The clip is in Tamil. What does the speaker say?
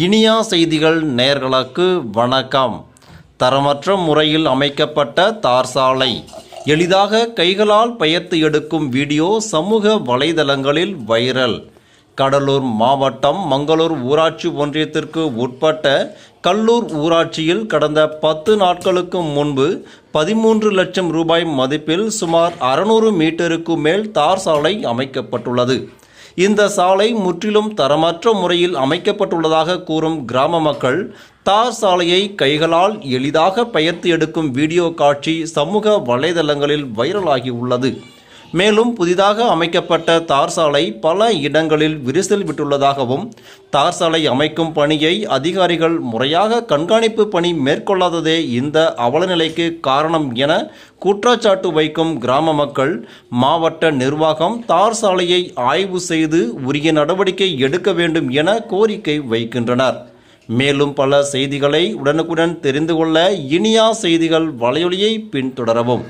இனியா செய்திகள் நேயர்களுக்கு வணக்கம். தரமற்ற முறையில் அமைக்கப்பட்ட தார் சாலை எளிதாக கைகளால் பெயர்த்து எடுக்கும் வீடியோ சமூக வலைதளங்களில் வைரல். கடலூர் மாவட்டம் மங்களூர் ஊராட்சி ஒன்றியத்திற்கு உட்பட்ட கல்லூர் ஊராட்சியில் கடந்த 10 நாட்களுக்கு முன்பு 13 லட்சம் ரூபாய் மதிப்பில் சுமார் 600 மீட்டருக்கு மேல் தார் சாலை அமைக்கப்பட்டுள்ளது. இந்த சாலை முற்றிலும் தரமற்ற முறையில் அமைக்கப்பட்டுள்ளதாக கூறும் கிராம மக்கள் தார் சாலையை கைகளால் எளிதாக பெயர்த்து எடுக்கும் வீடியோ காட்சி சமூக வலைதளங்களில் வைரலாகி உள்ளது. மேலும் புதிதாக அமைக்கப்பட்ட தார் சாலை பல இடங்களில் விரிசல் விட்டுள்ளதாகவும் தார் சாலை அமைக்கும் பணியை அதிகாரிகள் முறையாக கண்காணிப்பு பணி மேற்கொள்ளாததே இந்த அவலநிலைக்கு காரணம் என குற்றச்சாட்டு வைக்கும் கிராம மக்கள் மாவட்ட நிர்வாகம் தார் சாலையை ஆய்வு செய்து உரிய நடவடிக்கை எடுக்க வேண்டும் என கோரிக்கை வைக்கின்றனர். மேலும் பல செய்திகளை உடனுக்குடன் தெரிந்து கொள்ள இனியா செய்திகள் வலையொலியை பின்தொடரவும்.